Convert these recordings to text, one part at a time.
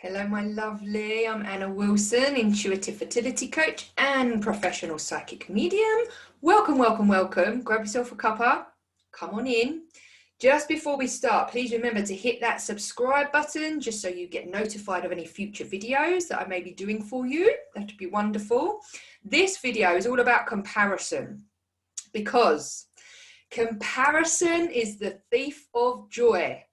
Hello, my lovely. I'm Anna Willson, intuitive fertility coach and professional psychic medium. Welcome, welcome, welcome. Grab yourself a cuppa. Come on in. Just before we start, please remember to hit that subscribe button just so you get notified of any future videos that I may be doing for you. That would be wonderful. This video is all about comparison because comparison is the thief of joy.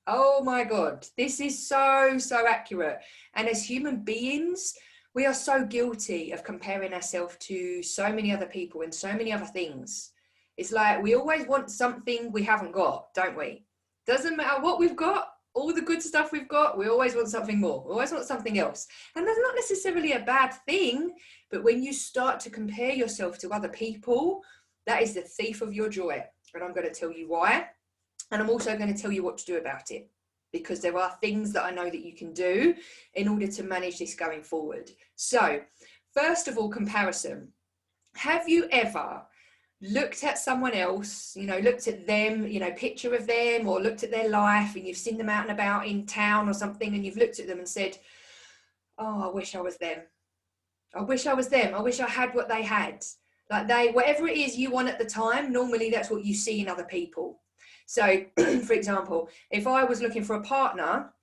Oh my God, this is so accurate. And as human beings, we are so guilty of comparing ourselves to so many other people and so many other things. It's like we always want something we haven't got, don't we? Doesn't matter what we've got, all the good stuff we've got, we always want something more. We always want something else. And that's not necessarily a bad thing, but when you start to compare yourself to other people, that is the thief of your joy. And I'm going to tell you why. And I'm also going to tell you what to do about it, because there are things that I know that you can do in order to manage this going forward. So, first of all, comparison. Have you ever looked at someone else, looked at them, picture of them, or looked at their life, and you've seen them out and about in town or something, and you've looked at them and said, oh, I wish I was them. I wish I was them. I wish I had what they had. Like whatever it is you want at the time, normally that's what you see in other people. So, for example, if I was looking for a partner,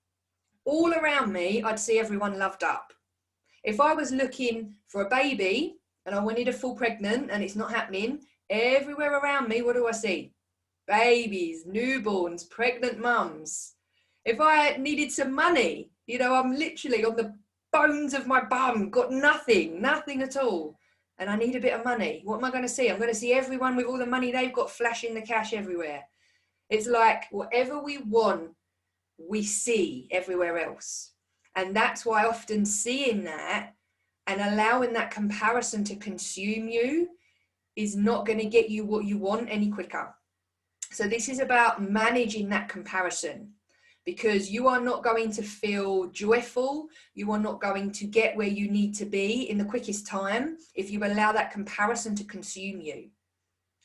all around me, I'd see everyone loved up. If I was looking for a baby and I wanted to fall pregnant and it's not happening, everywhere around me, what do I see? Babies, newborns, pregnant mums. If I needed some money, I'm literally on the bones of my bum, got nothing at all. And I need a bit of money. What am I going to see? I'm going to see everyone with all the money they've got flashing the cash everywhere. It's like whatever we want, we see everywhere else. And that's why often seeing that and allowing that comparison to consume you is not going to get you what you want any quicker. So this is about managing that comparison, because you are not going to feel joyful. You are not going to get where you need to be in the quickest time if you allow that comparison to consume you.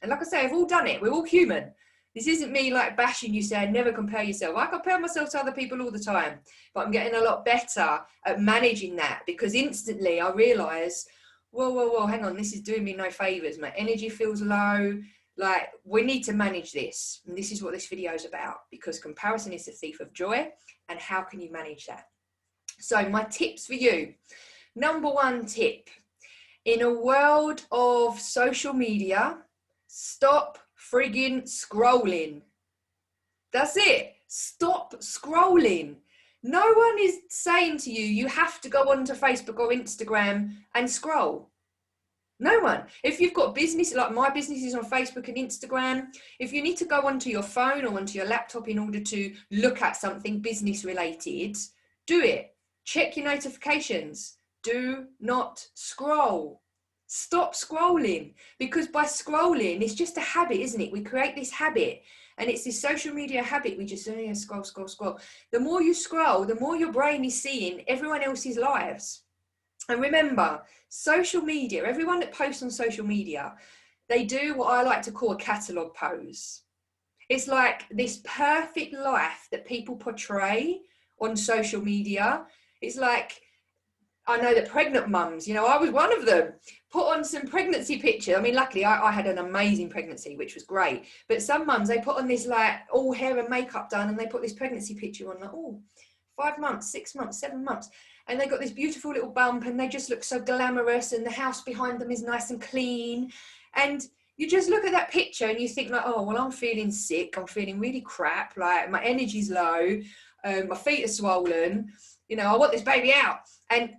And like I say, we've all done it. We're all human. This isn't me like bashing you saying never compare yourself. I compare myself to other people all the time, but I'm getting a lot better at managing that, because instantly I realise, whoa, hang on, this is doing me no favours. My energy feels low. Like, we need to manage this. And this is what this video is about, because comparison is the thief of joy. And how can you manage that? So my tips for you. Number one tip, in a world of social media, stop friggin' scrolling. That's it. Stop scrolling. No one is saying to you, you have to go onto Facebook or Instagram and scroll. No one. If you've got business, like my business is on Facebook and Instagram, if you need to go onto your phone or onto your laptop in order to look at something business related, do it. Check your notifications. Do not scroll. Stop scrolling, because by scrolling, it's just a habit, isn't it? We create this habit, and it's this social media habit. We just scroll. The more you scroll, the more your brain is seeing everyone else's lives. And remember, social media, everyone that posts on social media, they do what I like to call a catalogue pose. It's like this perfect life that people portray on social media. It's like, I know that pregnant mums, I was one of them, put on some pregnancy picture. I mean, luckily I had an amazing pregnancy, which was great. But some mums, they put on this like all hair and makeup done, and they put this pregnancy picture on, like, 5 months, 6 months, 7 months. And they got this beautiful little bump, and they just look so glamorous, and the house behind them is nice and clean. And you just look at that picture and you think like, oh, well, I'm feeling sick. I'm feeling really crap. Like, my energy's low. My feet are swollen. I want this baby out. And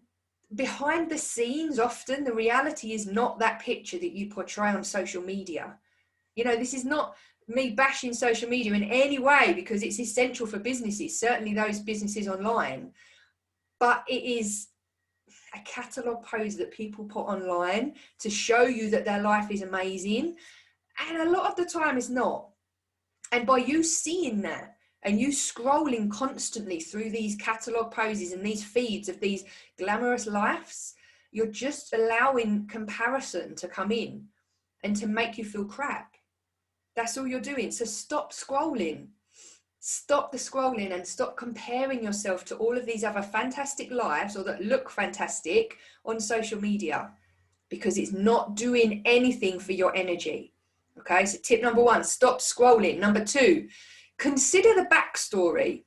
behind the scenes, often the reality is not that picture that you portray on social media. This is not me bashing social media in any way, because it's essential for businesses, certainly those businesses online. But it is a catalogue pose that people put online to show you that their life is amazing. And a lot of the time it's not. And by you seeing that, and you scrolling constantly through these catalogue poses and these feeds of these glamorous lives, you're just allowing comparison to come in and to make you feel crap. That's all you're doing. So stop scrolling. Stop the scrolling and stop comparing yourself to all of these other fantastic lives or that look fantastic on social media, because it's not doing anything for your energy. Okay, so tip number one, stop scrolling. Number two, consider the backstory.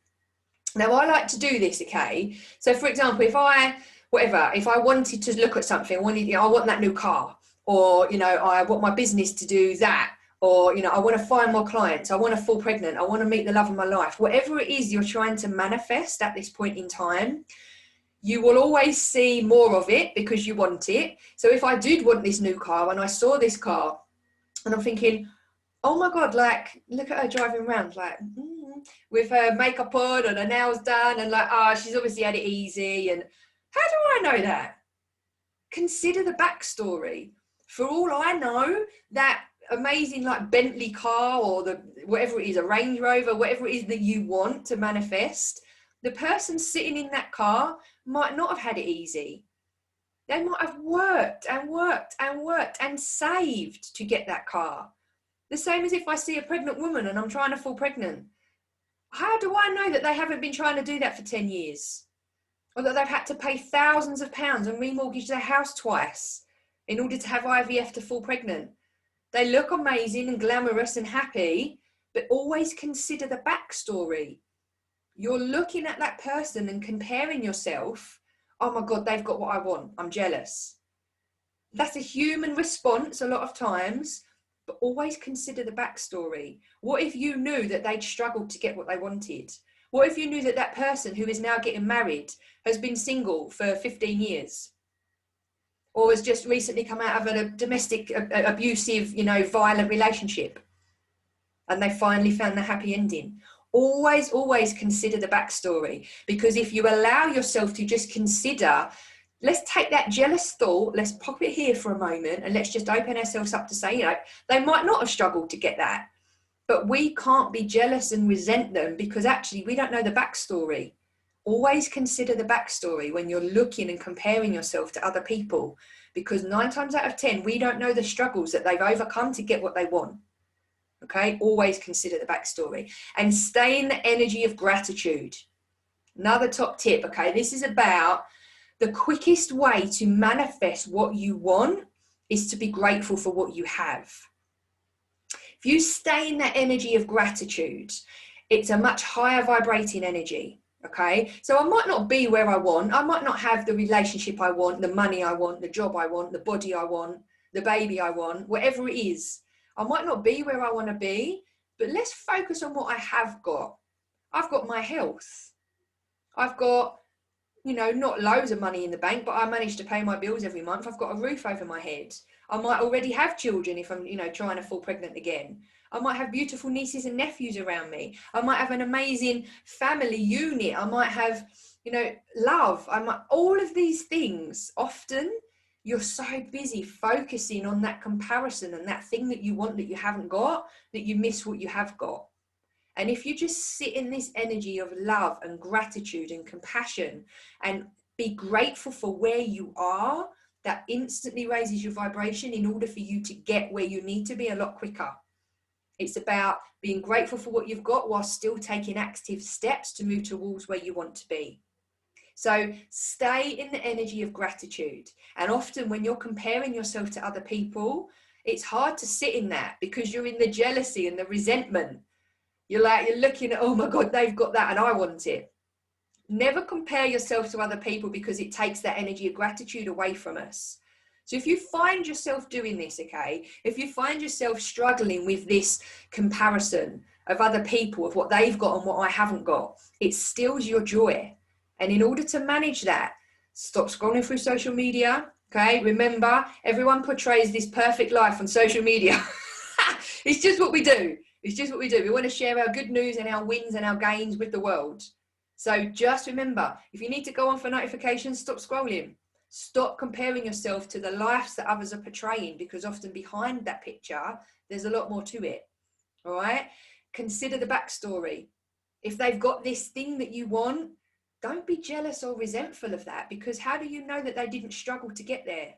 Now, I like to do this, okay? So, for example, if I wanted to look at something, I want that new car, or, I want my business to do that, or, I want to find more clients, I want to fall pregnant, I want to meet the love of my life, whatever it is you're trying to manifest at this point in time, you will always see more of it because you want it. So if I did want this new car and I saw this car and I'm thinking, oh my God, like, look at her driving around, like, with her makeup on and her nails done, and like, she's obviously had it easy. And how do I know that? Consider the backstory. For all I know, that amazing like Bentley car or whatever it is, a Range Rover, whatever it is that you want to manifest, the person sitting in that car might not have had it easy. They might have worked and worked and worked and saved to get that car. The same as if I see a pregnant woman and I'm trying to fall pregnant. How do I know that they haven't been trying to do that for 10 years? Or that they've had to pay thousands of pounds and remortgage their house twice in order to have IVF to fall pregnant? They look amazing and glamorous and happy, but always consider the backstory. You're looking at that person and comparing yourself. Oh my God, they've got what I want. I'm jealous. That's a human response a lot of times, but always consider the backstory. What if you knew that they'd struggled to get what they wanted? What if you knew that that person who is now getting married has been single for 15 years? Or has just recently come out of a domestic abusive, violent relationship, and they finally found the happy ending? Always consider the backstory, because if you allow yourself to just consider, let's take that jealous thought, let's pop it here for a moment, and let's just open ourselves up to say, they might not have struggled to get that, but we can't be jealous and resent them because actually we don't know the backstory. Always consider the backstory when you're looking and comparing yourself to other people, because 9 times out of 10, we don't know the struggles that they've overcome to get what they want. Okay, always consider the backstory and stay in the energy of gratitude. Another top tip, okay, this is about the quickest way to manifest what you want is to be grateful for what you have. If you stay in that energy of gratitude, it's a much higher vibrating energy. Okay, so I might not be where I want, I might not have the relationship I want, the money I want, the job I want, the body I want, the baby I want, whatever it is. I might not be where I want to be, but let's focus on what I have got. I've got my health. I've got, not loads of money in the bank, but I manage to pay my bills every month. I've got a roof over my head. I might already have children if I'm, trying to fall pregnant again. I might have beautiful nieces and nephews around me. I might have an amazing family unit. I might have, love. All of these things. Often you're so busy focusing on that comparison and that thing that you want that you haven't got, that you miss what you have got. And if you just sit in this energy of love and gratitude and compassion and be grateful for where you are, that instantly raises your vibration in order for you to get where you need to be a lot quicker. It's about being grateful for what you've got while still taking active steps to move towards where you want to be. So stay in the energy of gratitude. And often when you're comparing yourself to other people, it's hard to sit in that because you're in the jealousy and the resentment. You're looking at, oh my God, they've got that and I want it. Never compare yourself to other people because it takes that energy of gratitude away from us. So if you find yourself doing this, okay, if you find yourself struggling with this comparison of other people, of what they've got and what I haven't got, it steals your joy. And in order to manage that, stop scrolling through social media, okay? Remember, everyone portrays this perfect life on social media. It's just what we do. It's just what we do. We want to share our good news and our wins and our gains with the world. So just remember, if you need to go on for notifications, stop scrolling. Stop comparing yourself to the lives that others are portraying, because often behind that picture, there's a lot more to it. All right? Consider the backstory. If they've got this thing that you want, don't be jealous or resentful of that, because how do you know that they didn't struggle to get there?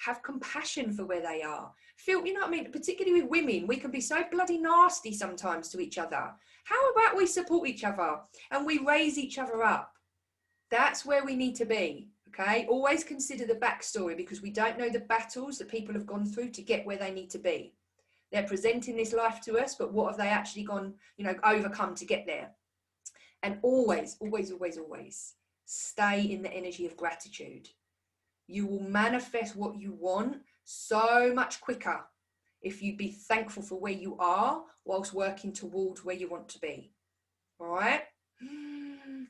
have compassion for where they are. Feel, you know what I mean? Particularly with women, we can be so bloody nasty sometimes to each other. How about we support each other and we raise each other up? That's where we need to be, okay? Always consider the backstory, because we don't know the battles that people have gone through to get where they need to be. They're presenting this life to us, but what have they actually gone, you know, overcome to get there? And always, always, always, always stay in the energy of gratitude. You will manifest what you want so much quicker if you be thankful for where you are whilst working towards where you want to be. All right?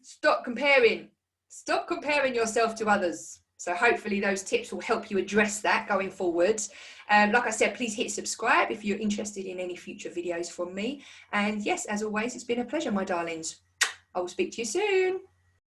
Stop comparing. Stop comparing yourself to others. So hopefully those tips will help you address that going forward. Like I said, please hit subscribe if you're interested in any future videos from me. And yes, as always, it's been a pleasure, my darlings. I will speak to you soon.